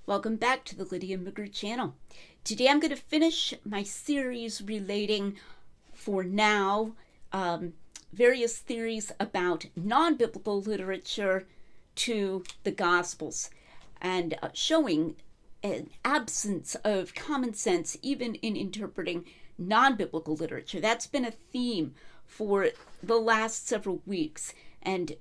Welcome back to the Lydia Mugger channel. Today I'm going to finish my series relating, for now, various theories about non-biblical literature to the Gospels, and showing an absence of common sense even in interpreting non-biblical literature. That's been a theme for the last several weeks, and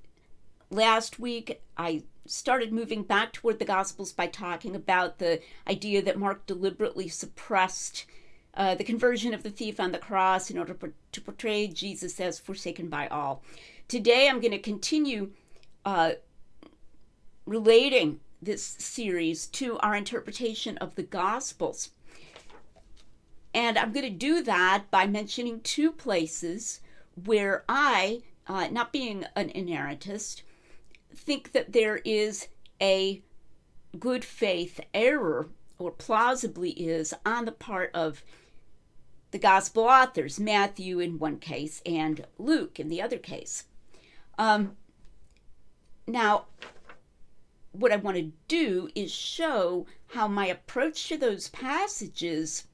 last week I started moving back toward the Gospels by talking about the idea that Mark deliberately suppressed the conversion of the thief on the cross in order to portray Jesus as forsaken by all. Today I'm going to continue relating this series to our interpretation of the Gospels. And I'm going to do that by mentioning two places where I, not being an inerrantist, think that there is a good faith error, or plausibly is, on the part of the gospel authors, Matthew in one case and Luke in the other case. Now, what I want to do is show how my approach to those passages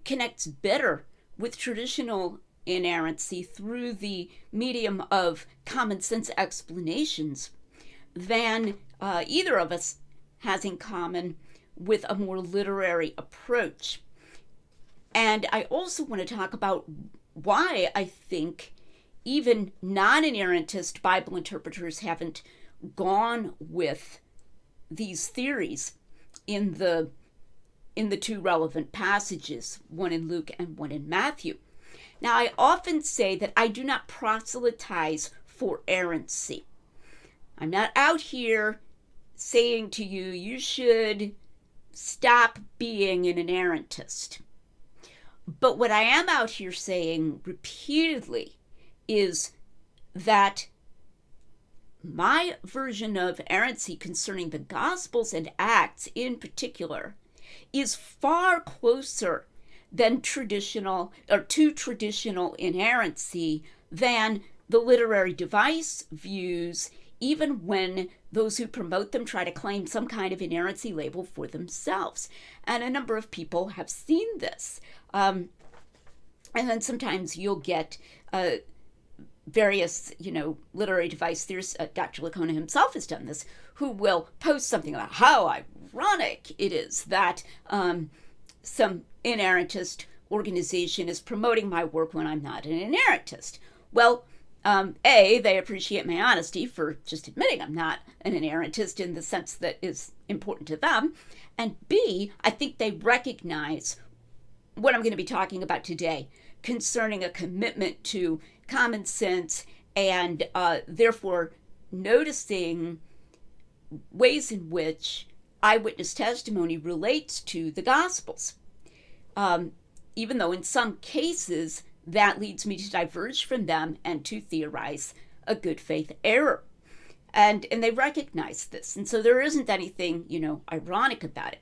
connects better with traditional inerrancy through the medium of common sense explanations than either of us has in common with a more literary approach. And I also want to talk about why I think even non-inerrantist Bible interpreters haven't gone with these theories in the two relevant passages, one in Luke and one in Matthew. Now, I often say that I do not proselytize for errancy. I'm not out here saying to you, you should stop being an inerrantist. But what I am out here saying repeatedly is that my version of errancy concerning the Gospels and Acts in particular is far closer than traditional inerrancy than the literary device views, even when those who promote them try to claim some kind of inerrancy label for themselves. And a number of people have seen this. And then sometimes you'll get various, literary device theorists, Dr. Lacona himself has done this, who will post something about how ironic it is that some inerrantist organization is promoting my work when I'm not an inerrantist. Well, A, they appreciate my honesty for just admitting I'm not an inerrantist in the sense that is important to them. And B, I think they recognize what I'm going to be talking about today concerning a commitment to common sense and therefore noticing ways in which eyewitness testimony relates to the Gospels. Even though in some cases that leads me to diverge from them and to theorize a good faith error. And they recognize this. And so there isn't anything, ironic about it.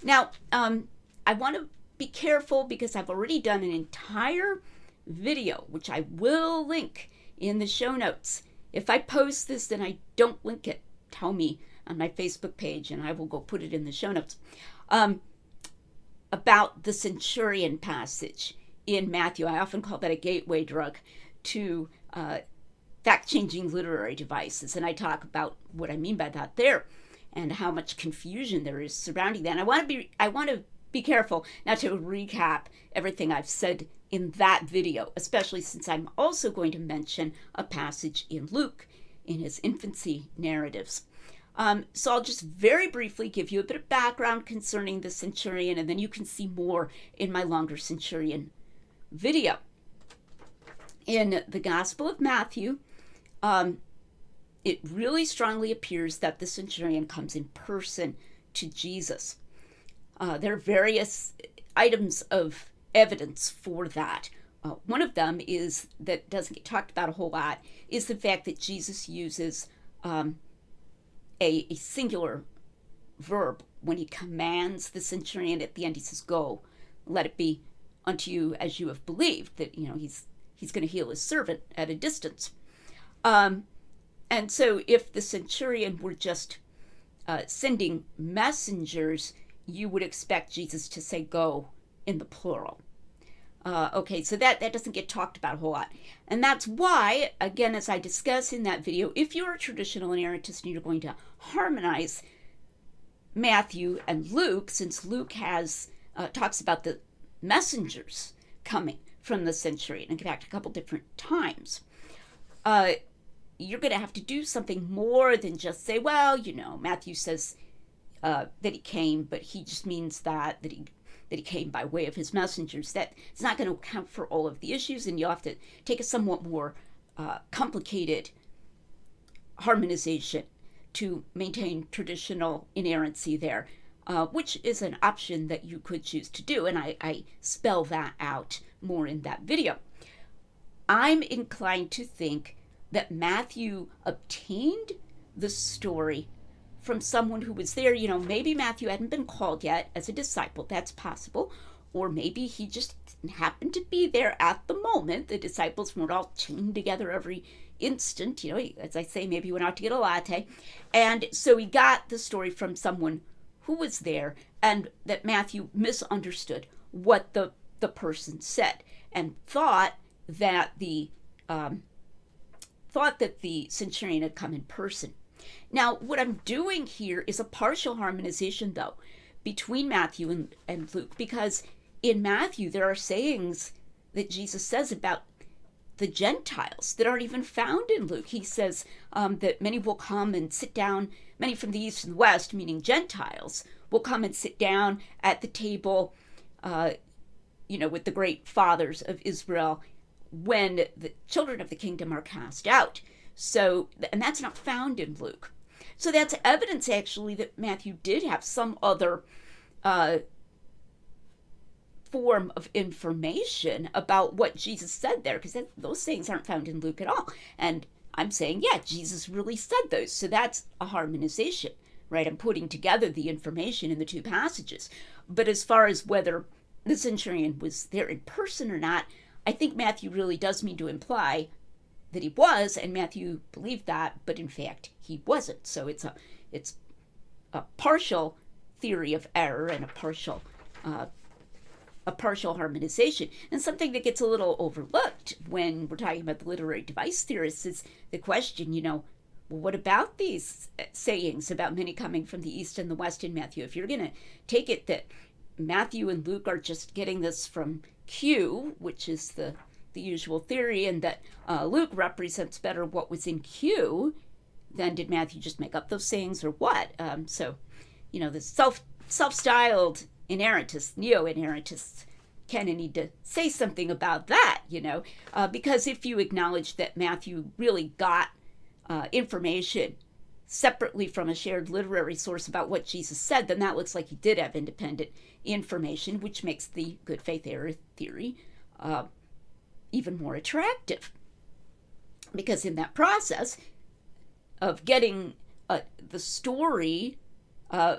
Now, I want to be careful because I've already done an entire video, which I will link in the show notes. If I post this and I don't link it, tell me on my Facebook page and I will go put it in the show notes. About the Centurion passage in Matthew. I often call that a gateway drug to fact-changing literary devices, and I talk about what I mean by that there and how much confusion there is surrounding that. And I want to be careful not to recap everything I've said in that video, especially since I'm also going to mention a passage in Luke in his infancy narratives. So I'll just very briefly give you a bit of background concerning the Centurion, and then you can see more in my longer Centurion video. In the Gospel of Matthew, it really strongly appears that the Centurion comes in person to Jesus. There are various items of evidence for that. One of them is, that doesn't get talked about a whole lot, is the fact that Jesus uses a singular verb when he commands the centurion. At the end he says, "Go, let it be unto you as you have believed," that he's going to heal his servant at a distance. And so if the centurion were just sending messengers, you would expect Jesus to say go in the plural. Okay, so that doesn't get talked about a whole lot. And that's why, again, as I discuss in that video, if you're a traditional inerrantist and you're going to harmonize Matthew and Luke, since Luke has talks about the messengers coming from the centurion, in fact, a couple different times, you're going to have to do something more than just say, well, Matthew says that he came, but he just means that he came by way of his messengers. That it's not going to account for all of the issues, and you'll have to take a somewhat more complicated harmonization to maintain traditional inerrancy there, which is an option that you could choose to do, and I spell that out more in that video. I'm inclined to think that Matthew obtained the story from someone who was there. Maybe Matthew hadn't been called yet as a disciple. That's possible. Or maybe he just happened to be there at the moment. The disciples weren't all chained together every instant. As I say, maybe he went out to get a latte. And so he got the story from someone who was there, and that Matthew misunderstood what the person said and thought that the centurion had come in person. Now, what I'm doing here is a partial harmonization, though, between Matthew and Luke, because in Matthew there are sayings that Jesus says about the Gentiles that aren't even found in Luke. He says that many will come and sit down, many from the east and the west, meaning Gentiles, will come and sit down at the table, with the great fathers of Israel when the children of the kingdom are cast out. So, and that's not found in Luke. So that's evidence, actually, that Matthew did have some other form of information about what Jesus said there, because those things aren't found in Luke at all. And I'm saying, yeah, Jesus really said those. So that's a harmonization, right? I'm putting together the information in the two passages. But as far as whether the centurion was there in person or not, I think Matthew really does mean to imply that he was, and Matthew believed that, but in fact he wasn't. So it's a partial theory of error and a partial harmonization. And something that gets a little overlooked when we're talking about the literary device theorists is the question, well, what about these sayings about many coming from the east and the west in Matthew? If you're going to take it that Matthew and Luke are just getting this from Q, which is the usual theory, and that Luke represents better what was in Q, then did Matthew just make up those sayings or what? So, the self-styled inerrantists, neo-inerrantists, kind of need to say something about that, because if you acknowledge that Matthew really got information separately from a shared literary source about what Jesus said, then that looks like he did have independent information, which makes the good faith error theory even more attractive. Because in that process of getting the story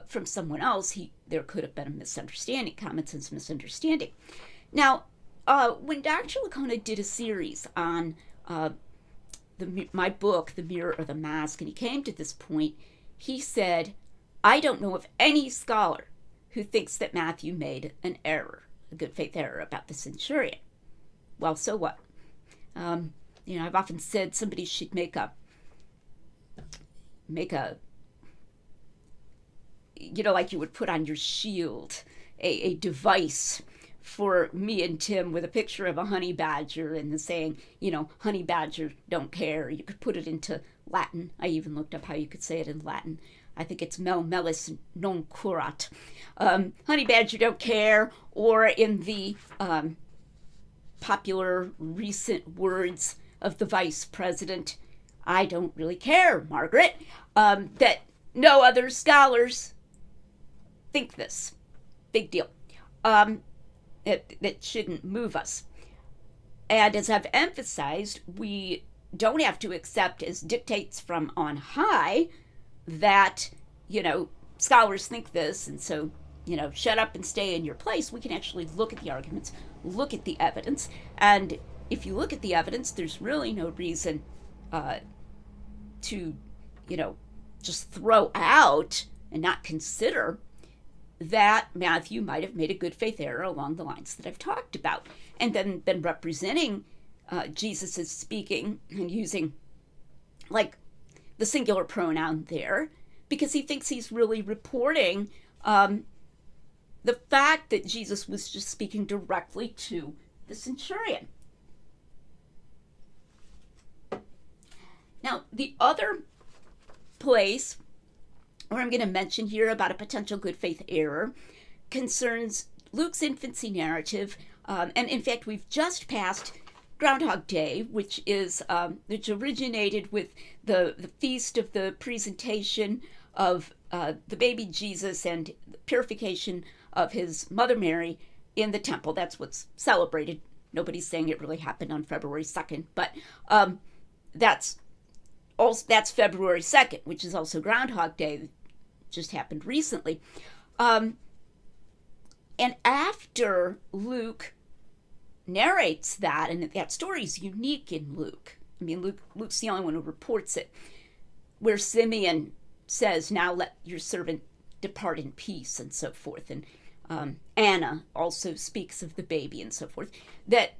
from someone else, there could have been a misunderstanding, common sense misunderstanding. Now, when Dr. Lacona did a series on my book, The Mirror or the Mask, and he came to this point, he said, I don't know of any scholar who thinks that Matthew made an error, a good faith error about the centurion. Well, so what? I've often said somebody should make a like you would put on your shield, a device for me and Tim with a picture of a honey badger and the saying, honey badger don't care. You could put it into Latin. I even looked up how you could say it in Latin. I think it's mel melis non curat. Honey badger don't care, or in the popular recent words of the vice president, I don't really care, Margaret, that no other scholars think this. Big deal. That shouldn't move us. And as I've emphasized, we don't have to accept as dictates from on high that, scholars think this, and so, shut up and stay in your place. We can actually look at the arguments, look at the evidence, and if you look at the evidence, there's really no reason to, just throw out and not consider that Matthew might have made a good faith error along the lines that I've talked about, and then been representing Jesus as speaking and using like the singular pronoun there, because he thinks he's really reporting the fact that Jesus was just speaking directly to the centurion. Now, the other place where I'm going to mention here about a potential good faith error concerns Luke's infancy narrative. And in fact, we've just passed Groundhog Day, which originated with the feast of the presentation of the baby Jesus and the purification of his mother Mary in the temple. That's what's celebrated. Nobody's saying it really happened on February 2nd, but that's February 2nd, which is also Groundhog Day. Just happened recently. And after Luke narrates that, and that story is unique in Luke. I mean, Luke's the only one who reports it, where Simeon says, "Now let your servant depart in peace," and so forth. And Anna also speaks of the baby and so forth. That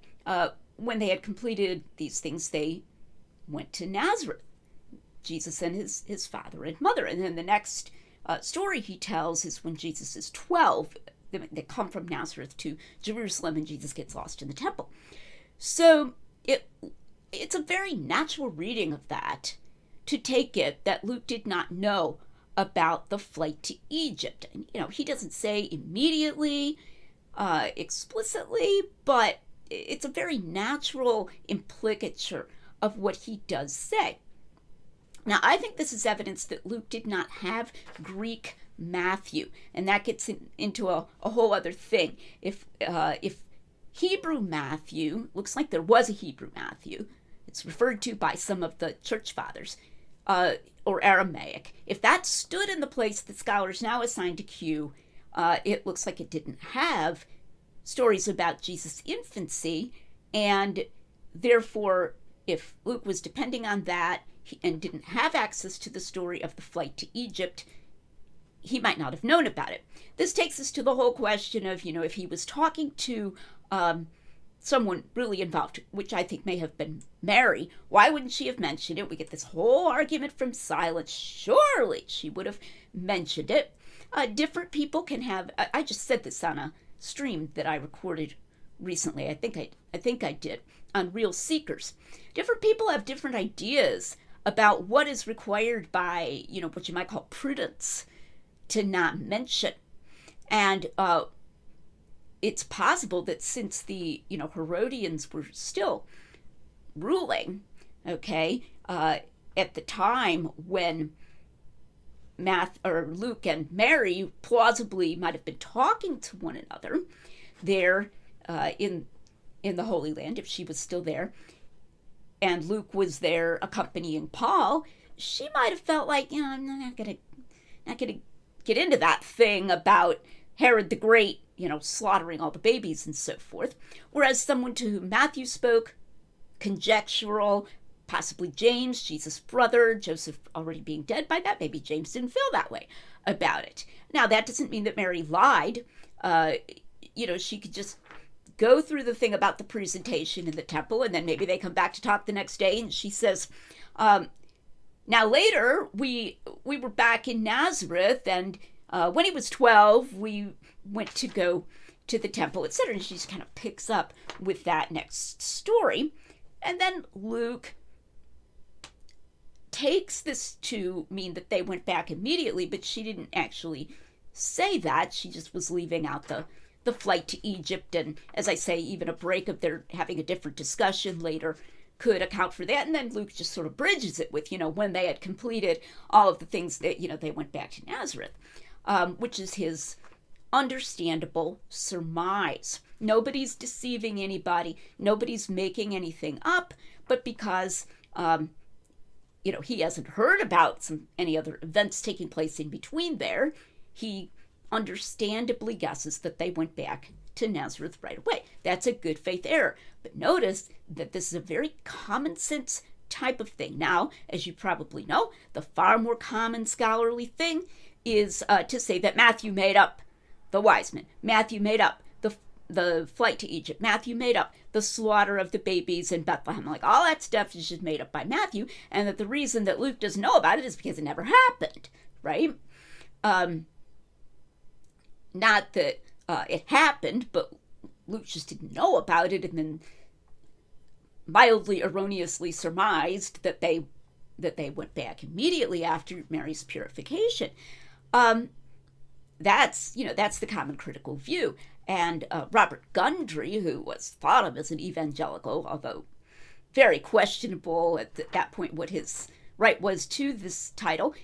when they had completed these things, they went to Nazareth, Jesus and his father and mother. And then the next story he tells is when Jesus is 12. They come from Nazareth to Jerusalem, and Jesus gets lost in the temple. So it's a very natural reading of that to take it that Luke did not know about the flight to Egypt. And, he doesn't say immediately, explicitly, but it's a very natural implicature of what he does say. Now, I think this is evidence that Luke did not have Greek Matthew, and that gets into a whole other thing. If Hebrew Matthew, looks like there was a Hebrew Matthew, it's referred to by some of the church fathers, or Aramaic. If that stood in the place that scholars now assign to Q, it looks like it didn't have stories about Jesus' infancy, and therefore, if Luke was depending on that and didn't have access to the story of the flight to Egypt, he might not have known about it. This takes us to the whole question of, if he was talking to someone really involved, which I think may have been Mary, why wouldn't she have mentioned it? We get this whole argument from silence. Surely she would have mentioned it. Different people can have, I just said this on a stream that I recorded recently. I think I did, on Real Seekers. Different people have different ideas about what is required by, what you might call prudence to not mention. And it's possible that since the, Herodians were still ruling, okay, at the time when Luke and Mary plausibly might have been talking to one another there in the Holy Land, if she was still there, and Luke was there accompanying Paul, she might have felt like, I'm not gonna get into that thing about Herod the Great, slaughtering all the babies and so forth. Whereas someone to whom Matthew spoke, conjectural, possibly James, Jesus' brother, Joseph already being dead by that, maybe James didn't feel that way about it. Now, that doesn't mean that Mary lied. She could just go through the thing about the presentation in the temple, and then maybe they come back to talk the next day, and she says, now later, we were back in Nazareth, and when he was 12, we went to go to the temple, etc. And she just kind of picks up with that next story. And then Luke takes this to mean that they went back immediately, but she didn't actually say that. She just was leaving out the flight to Egypt. And as I say, even a break of their having a different discussion later could account for that. And then Luke just sort of bridges it with, when they had completed all of the things that, they went back to Nazareth, which is his understandable surmise. Nobody's deceiving anybody. Nobody's making anything up, but because, he hasn't heard about any other events taking place in between there, he understandably guesses that they went back to Nazareth right away. That's a good faith error. But notice that this is a very common sense type of thing. Now, as you probably know, the far more common scholarly thing is to say that Matthew made up the wise men. Matthew made up the flight to Egypt. Matthew made up the slaughter of the babies in Bethlehem. Like, all that stuff is just made up by Matthew, and that the reason that Luke doesn't know about it is because it never happened, right? Not that it happened, but Luke just didn't know about it, and then mildly erroneously surmised that they went back immediately after Mary's purification. That's the common critical view. And Robert Gundry, who was thought of as an evangelical, although very questionable at that point what his right was to this title,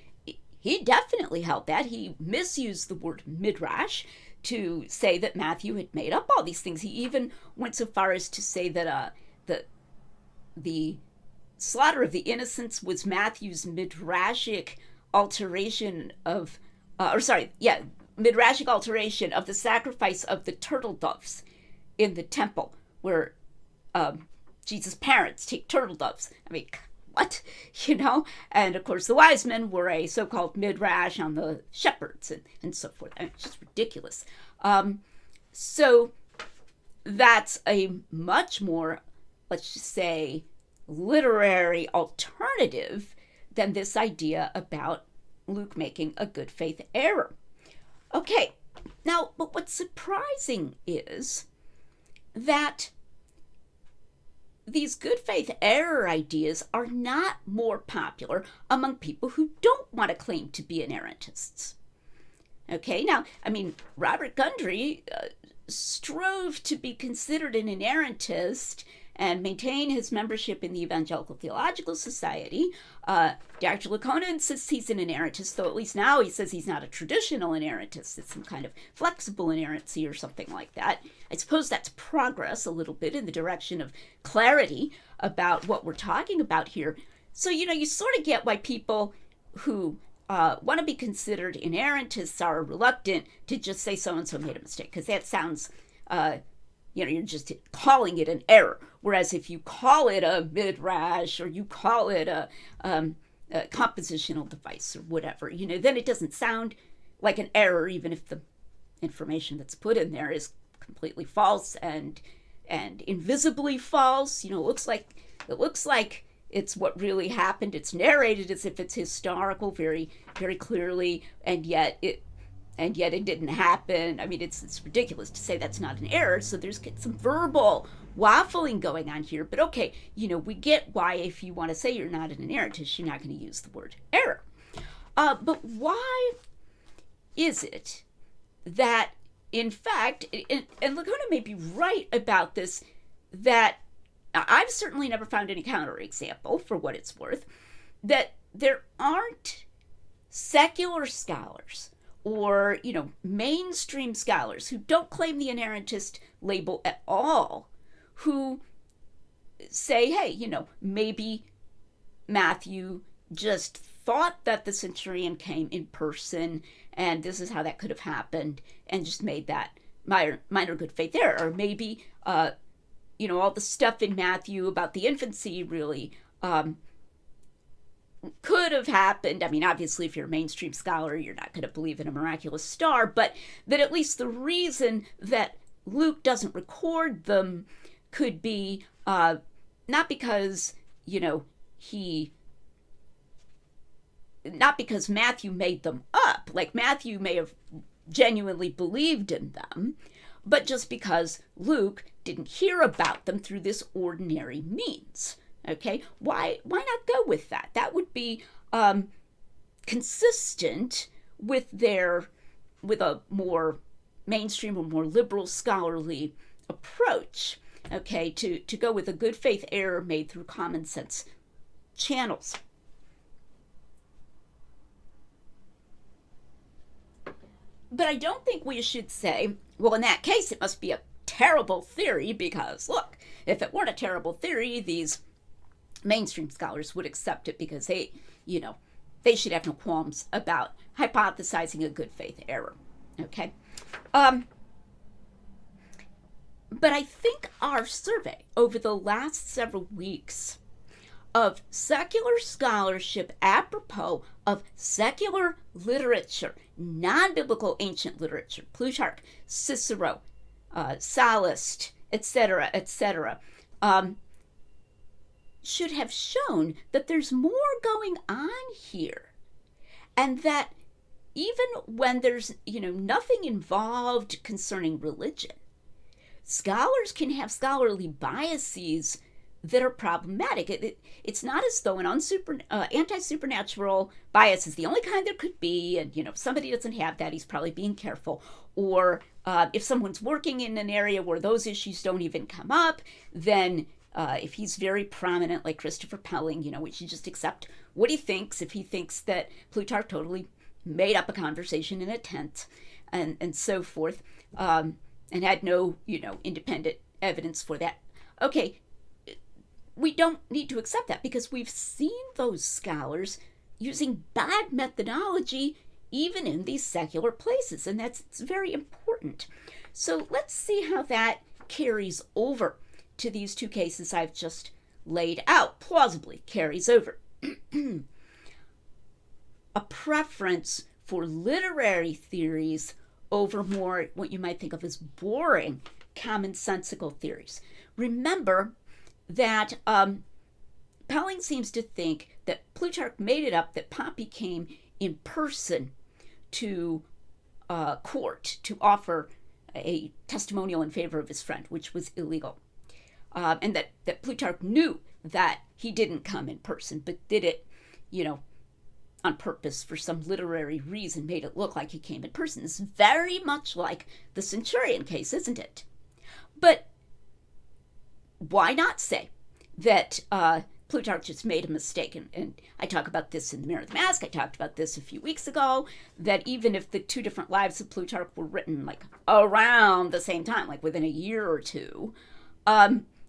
he definitely held that. He misused the word midrash to say that Matthew had made up all these things. He even went so far as to say that the slaughter of the innocents was Matthew's midrashic alteration of, midrashic alteration of the sacrifice of the turtle doves in the temple, where Jesus' parents take turtle doves. I mean, what? And of course the wise men were a so-called midrash on the shepherds and so forth. I mean, it's just ridiculous. So that's a much more, let's just say, literary alternative than this idea about Luke making a good faith error. Okay, now, but what's surprising is that these good faith error ideas are not more popular among people who don't want to claim to be inerrantists. Okay, now, I mean, Robert Gundry strove to be considered an inerrantist and maintain his membership in the Evangelical Theological Society. Dr. Lacona insists he's an inerrantist, though at least now he says he's not a traditional inerrantist. It's some kind of flexible inerrancy or something like that. I suppose that's progress a little bit in the direction of clarity about what we're talking about here. So, you sort of get why people who want to be considered inerrantists are reluctant to just say so-and-so made a mistake, because that sounds... you're just calling it an error. Whereas if you call it a midrash or you call it a compositional device or whatever, then it doesn't sound like an error, even if the information that's put in there is completely false and invisibly false. It looks like it's what really happened. It's narrated as if it's historical, very, very clearly, and yet it didn't happen. I mean, it's ridiculous to say that's not an error. So there's some verbal waffling going on here. But okay, we get why if you want to say you're not an inerrantist, you're not going to use the word error. But why is it that, in fact, and Lacona may be right about this, that I've certainly never found any counterexample, for what it's worth, that there aren't secular scholars or, mainstream scholars who don't claim the inerrantist label at all, who say, hey, maybe Matthew just thought that the centurion came in person, and this is how that could have happened, and just made that minor good faith error. Or maybe, all the stuff in Matthew about the infancy really could have happened. I mean, obviously, if you're a mainstream scholar, you're not going to believe in a miraculous star, but that at least the reason that Luke doesn't record them could be not because, not because Matthew made them up, like Matthew may have genuinely believed in them, but just because Luke didn't hear about them through this ordinary means. Okay, why not go with that? That would be consistent with a more mainstream or more liberal scholarly approach. Okay, to go with a good faith error made through common sense channels. But I don't think we should say, well, in that case, it must be a terrible theory, because look, if it weren't a terrible theory, these mainstream scholars would accept it because they should have no qualms about hypothesizing a good faith error. Okay? But I think our survey over the last several weeks of secular scholarship apropos of secular literature non-biblical ancient literature, Plutarch, Cicero, Sallust, etc., etc., should have shown that there's more going on here, and that even when there's nothing involved concerning religion, scholars can have scholarly biases that are problematic. It's not as though an anti-supernatural bias is the only kind there could be, and if somebody doesn't have that, he's probably being careful. Or if someone's working in an area where those issues don't even come up, then if he's very prominent, like Christopher Pelling, we should just accept what he thinks. If he thinks that Plutarch totally made up a conversation in a tent, and so forth, and had no, independent evidence for that. Okay, we don't need to accept that, because we've seen those scholars using bad methodology even in these secular places, and it's very important. So let's see how that carries over to these two cases I've just laid out, plausibly carries over. A preference for literary theories over more what you might think of as boring, commonsensical theories. Remember that Pelling seems to think that Plutarch made it up that Pompey came in person to court to offer a testimonial in favor of his friend, which was illegal. And that Plutarch knew that he didn't come in person, but did it, on purpose for some literary reason, made it look like he came in person. It's very much like the Centurion case, isn't it? But why not say that Plutarch just made a mistake? And I talk about this in The Mirror of the Mask. I talked about this a few weeks ago, that even if the two different lives of Plutarch were written like around the same time, like within a year or two,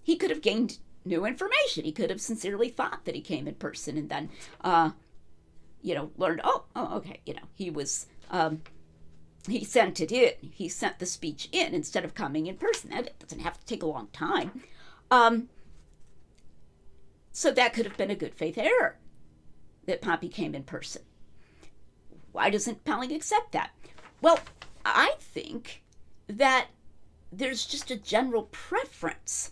he could have gained new information. He could have sincerely thought that he came in person, and then learned, okay, he was, he sent it in. He sent the speech in instead of coming in person. That doesn't have to take a long time. So that could have been a good faith error, that Pompey came in person. Why doesn't Pelling accept that? Well, I think that there's just a general preference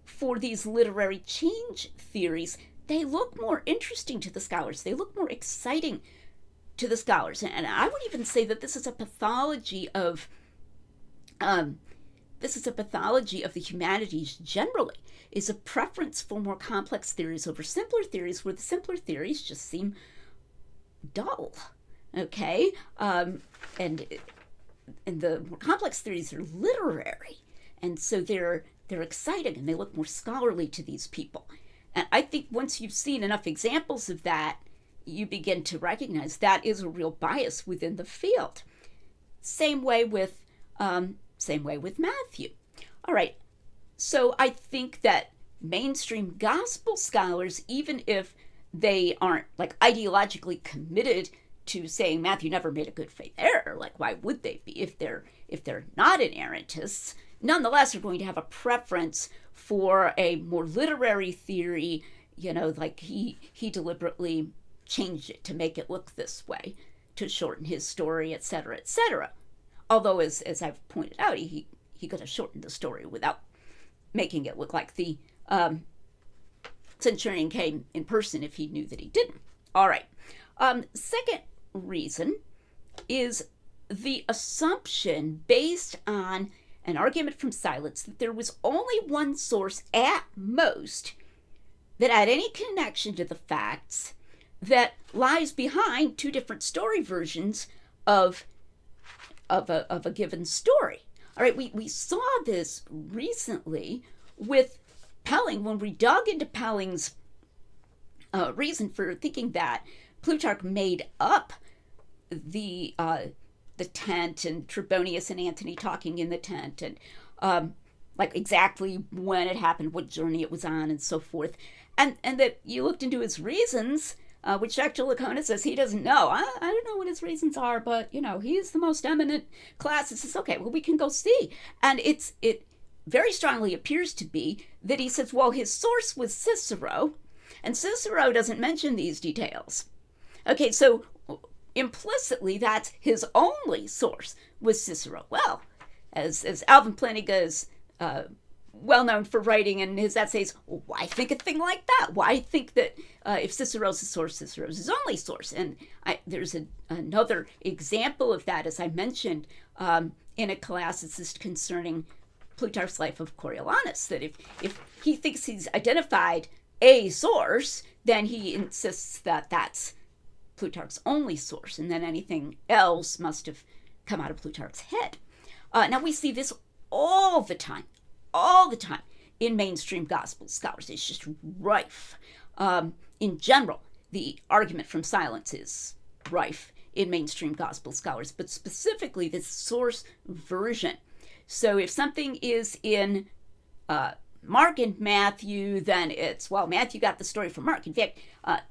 for these literary change theories. They look more interesting to the scholars. They look more exciting to the scholars. And I would even say that this is a pathology of the humanities generally, is a preference for more complex theories over simpler theories, where the simpler theories just seem dull. Okay? And the more complex theories are literary. And so they're exciting, and they look more scholarly to these people. And I think once you've seen enough examples of that, you begin to recognize that is a real bias within the field. Same way with Matthew. All right, so I think that mainstream gospel scholars, even if they aren't like ideologically committed to saying Matthew never made a good faith error, like why would they be if they're not inerrantists, nonetheless are going to have a preference for a more literary theory, like he deliberately changed it to make it look this way, to shorten his story, etc., etc. Although, as I've pointed out, he could have shortened the story without making it look like the Centurion came in person if he knew that he didn't. All right. Second reason is the assumption based on an argument from silence that there was only one source at most that had any connection to the facts that lies behind two different story versions of a given story. All right, we saw this recently with Pelling when we dug into Pelling's reason for thinking that Plutarch made up the tent and Trebonius and Antony talking in the tent, and like exactly when it happened, what journey it was on, and so forth. And that you looked into his reasons, which Dr. Lacona says he doesn't know. I don't know what his reasons are, but, he's the most eminent classicist. Okay, well, we can go see. And it very strongly appears to be that he says, well, his source was Cicero, and Cicero doesn't mention these details. Okay, so implicitly that's his only source was Cicero. Well, as Alvin Plantinga is well known for writing in his essays, why think a thing like that? Why think that if Cicero's a source, Cicero's his only source? And there's another example of that, as I mentioned, in a classicist concerning Plutarch's Life of Coriolanus, that if he thinks he's identified a source, then he insists that that's Plutarch's only source, and then anything else must have come out of Plutarch's head. Now we see this all the time in mainstream gospel scholars. It's just rife. In general, the argument from silence is rife in mainstream gospel scholars, but specifically this source version. So if something is in Mark and Matthew, then it's, well, Matthew got the story from Mark. In fact,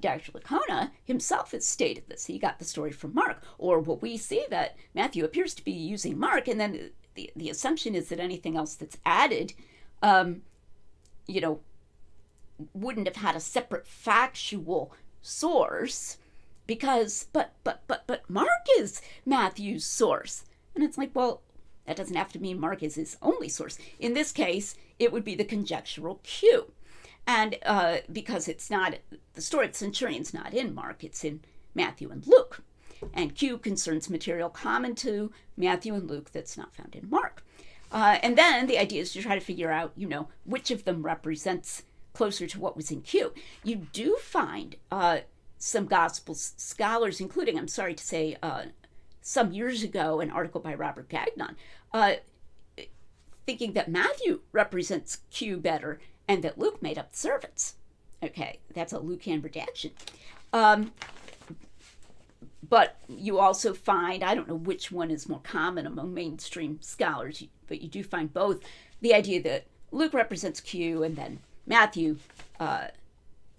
Dr. Lacona himself has stated this. He got the story from Mark. Or what we see that Matthew appears to be using Mark, and then the assumption is that anything else that's added, wouldn't have had a separate factual source, because, but Mark is Matthew's source. And it's like, well, that doesn't have to mean Mark is his only source. In this case, it would be the conjectural Q. And because it's not, the story of the Centurion's not in Mark, it's in Matthew and Luke. And Q concerns material common to Matthew and Luke that's not found in Mark. And then the idea is to try to figure out, which of them represents closer to what was in Q. You do find some gospel scholars, including, I'm sorry to say, some years ago, an article by Robert Gagnon, thinking that Matthew represents Q better and that Luke made up the servants. Okay, that's a Lucan redaction. But you also find, I don't know which one is more common among mainstream scholars, but you do find both, the idea that Luke represents Q and then Matthew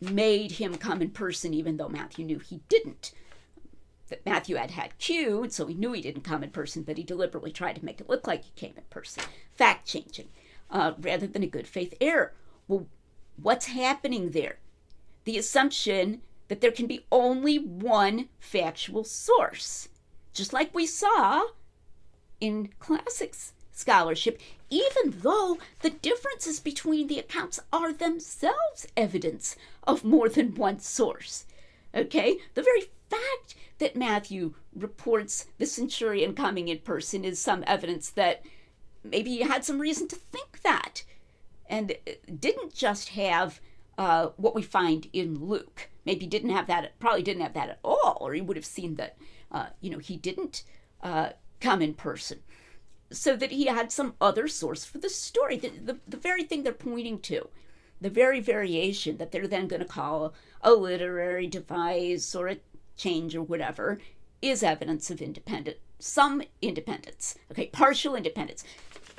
made him come in person even though Matthew knew he didn't. That Matthew had Q, and so he knew he didn't come in person, but he deliberately tried to make it look like he came in person. Fact-changing, rather than a good faith error. Well, what's happening there? The assumption that there can be only one factual source. Just like we saw in classics scholarship, even though the differences between the accounts are themselves evidence of more than one source. Okay? The very fact that Matthew reports the centurion coming in person is some evidence that maybe he had some reason to think that, and didn't just have what we find in Luke. Maybe didn't have that, probably didn't have that at all, or he would have seen that, he didn't come in person. So that he had some other source for the story. The very thing they're pointing to, the very variation that they're then going to call a literary device or a change or whatever, is evidence of some independence. Okay, partial independence.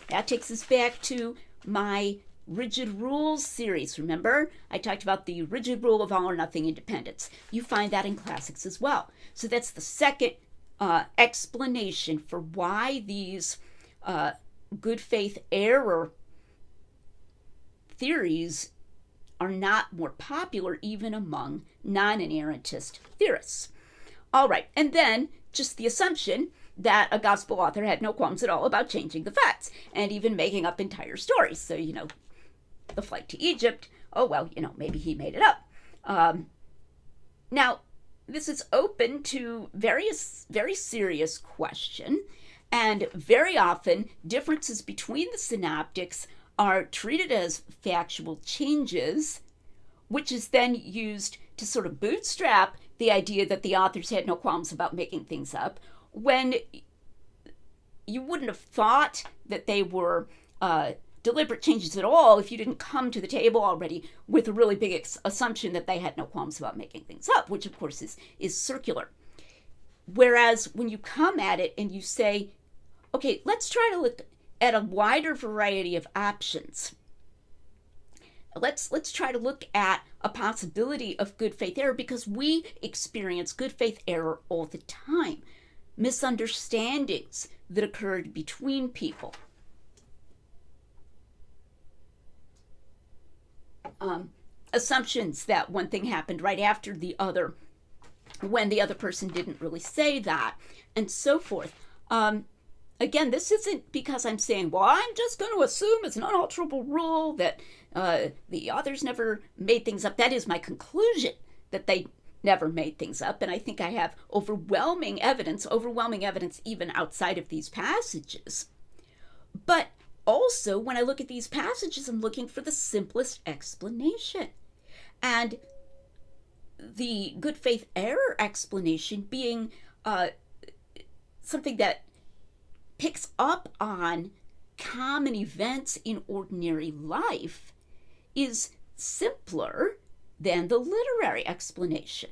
That takes us back to my rigid rules series. Remember, I talked about the rigid rule of all or nothing independence. You find that in classics as well. So that's the second explanation for why these good faith error theories are not more popular even among non-inerrantist theorists. All right, and then just the assumption that a gospel author had no qualms at all about changing the facts and even making up entire stories. So, the flight to Egypt, oh, well, maybe he made it up. Now, this is open to very serious question, and very often differences between the synoptics are treated as factual changes, which is then used to sort of bootstrap the idea that the authors had no qualms about making things up, when you wouldn't have thought that they were deliberate changes at all if you didn't come to the table already with a really big assumption that they had no qualms about making things up, which of course is circular. Whereas when you come at it and you say, okay, let's try to look at a wider variety of options. Let's try to look at a possibility of good faith error, because we experience good faith error all the time. Misunderstandings that occurred between people. Assumptions that one thing happened right after the other when the other person didn't really say that, and so forth. Again, this isn't because I'm saying, well, I'm just going to assume it's an unalterable rule that the authors never made things up. That is my conclusion, that they never made things up. And I think I have overwhelming evidence even outside of these passages. But also, when I look at these passages, I'm looking for the simplest explanation. And the good faith error explanation being something that picks up on common events in ordinary life is simpler than the literary explanation.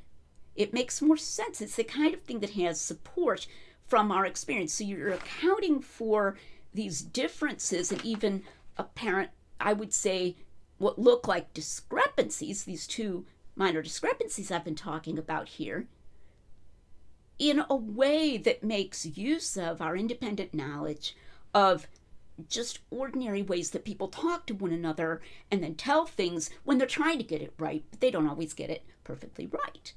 It makes more sense. It's the kind of thing that has support from our experience. So you're accounting for these differences and even apparent, I would say, what look like discrepancies, these two minor discrepancies I've been talking about here, in a way that makes use of our independent knowledge of just ordinary ways that people talk to one another and then tell things when they're trying to get it right, but they don't always get it perfectly right.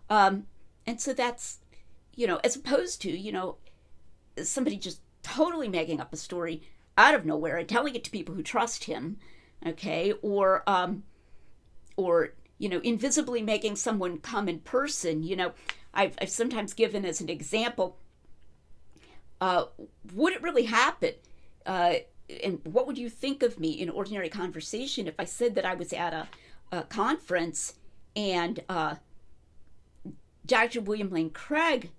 And so that's, as opposed to, somebody just totally making up a story out of nowhere and telling it to people who trust him, okay, or invisibly making someone come in person. I've sometimes given as an example, would it really happen? And what would you think of me in ordinary conversation if I said that I was at a conference and Dr. William Lane Craig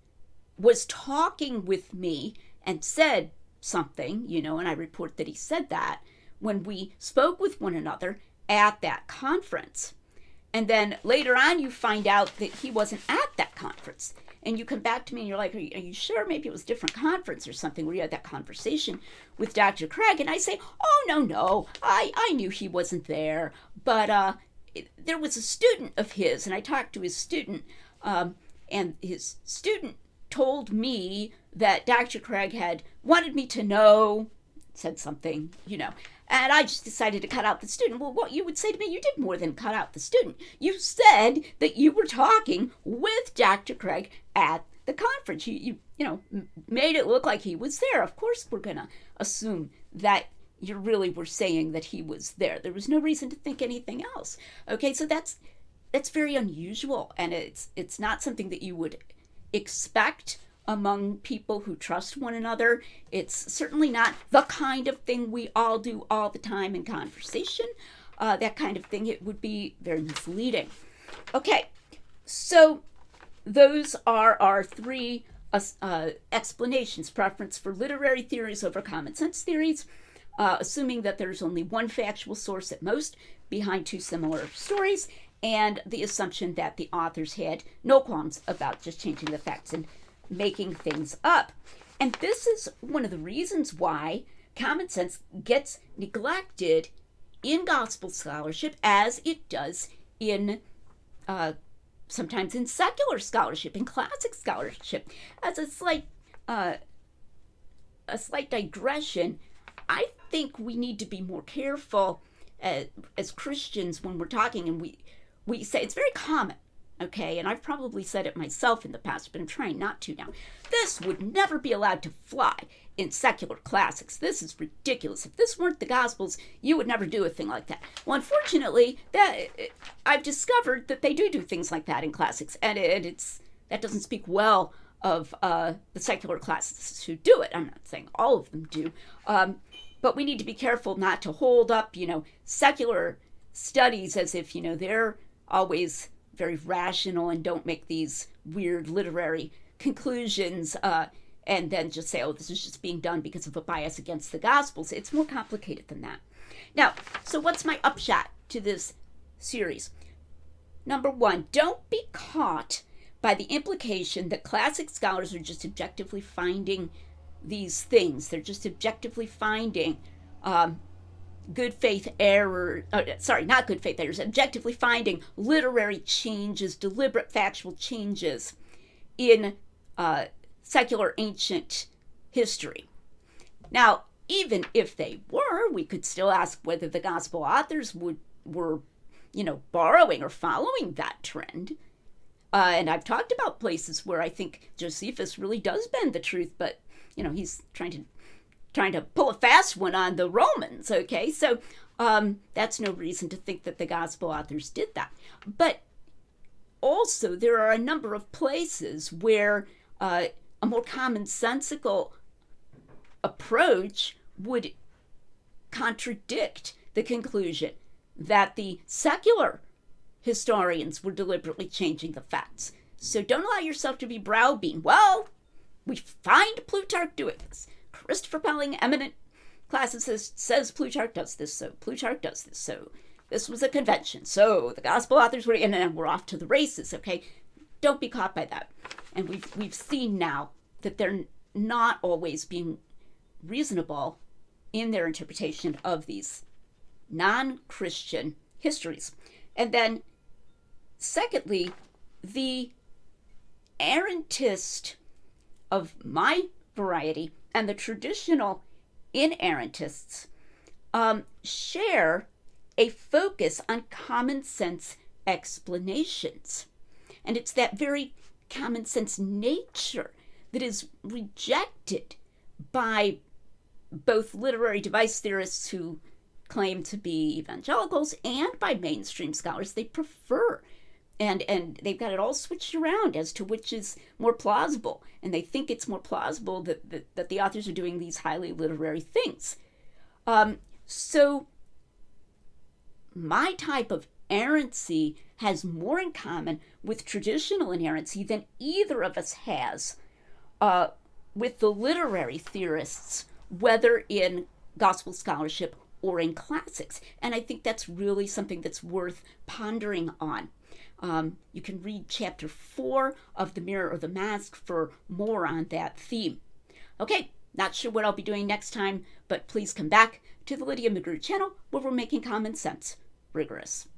was talking with me and said something, and I report that he said that when we spoke with one another at that conference. And then later on, you find out that he wasn't at that conference. And you come back to me and you're like, are you sure? Maybe it was a different conference or something where you had that conversation with Dr. Craig. And I say, oh, no, I knew he wasn't there. But there was a student of his, and I talked to his student, and his student told me that Dr. Craig had wanted me to know, said something, and I just decided to cut out the student. Well, what you would say to me, you did more than cut out the student. You said that you were talking with Dr. Craig at the conference. You made it look like he was there. Of course, we're going to assume that you really were saying that he was there. There was no reason to think anything else. Okay, so that's very unusual, and it's not something that you would expect among people who trust one another. It's certainly not the kind of thing we all do all the time in conversation. That kind of thing, it would be very misleading. Okay, so those are our three explanations: preference for literary theories over common sense theories, assuming that there's only one factual source at most behind two similar stories, and the assumption that the authors had no qualms about just changing the facts and making things up. And this is one of the reasons why common sense gets neglected in gospel scholarship, as it does in sometimes in secular scholarship, in classic scholarship. As a slight digression, I think we need to be more careful as Christians when we're talking, and we say it's very common. Okay, and I've probably said it myself in the past, but I'm trying not to now. This would never be allowed to fly in secular classics. This is ridiculous. If this weren't the Gospels, you would never do a thing like that. Well, unfortunately, I've discovered that they do things like that in classics, and that doesn't speak well of the secular classicists who do it. I'm not saying all of them do, but we need to be careful not to hold up, secular studies as if, they're always very rational and don't make these weird literary conclusions and then just say, oh, this is just being done because of a bias against the Gospels. It's more complicated than that. Now, so what's my upshot to this series? Number one, don't be caught by the implication that classic scholars are just objectively finding these things. They're just objectively finding good faith error, not good faith errors, objectively finding literary changes, deliberate factual changes in secular ancient history. Now, even if they were, we could still ask whether the gospel authors were borrowing or following that trend. And I've talked about places where I think Josephus really does bend the truth, but he's trying to pull a fast one on the Romans. Okay, so that's no reason to think that the gospel authors did that. But also, there are a number of places where a more commonsensical approach would contradict the conclusion that the secular historians were deliberately changing the facts. So don't allow yourself to be browbeaten. Well, we find Plutarch doing this. Christopher Pelling, eminent classicist, says Plutarch does this, so Plutarch does this, so this was a convention, so the gospel authors were, and then we're off to the races, okay? Don't be caught by that. And we've seen now that they're not always being reasonable in their interpretation of these non-Christian histories. And then, secondly, the errantist of my variety and the traditional inerrantists share a focus on common sense explanations. And it's that very common sense nature that is rejected by both literary device theorists who claim to be evangelicals and by mainstream scholars. They prefer, and they've got it all switched around as to which is more plausible, and they think it's more plausible that the authors are doing these highly literary things. So my type of errancy has more in common with traditional inerrancy than either of us has with the literary theorists, whether in gospel scholarship or in classics. And I think that's really something that's worth pondering on. You can read chapter 4 of The Mirror or the Mask for more on that theme. Okay, not sure what I'll be doing next time, but please come back to the Lydia McGrew channel where we're making common sense rigorous.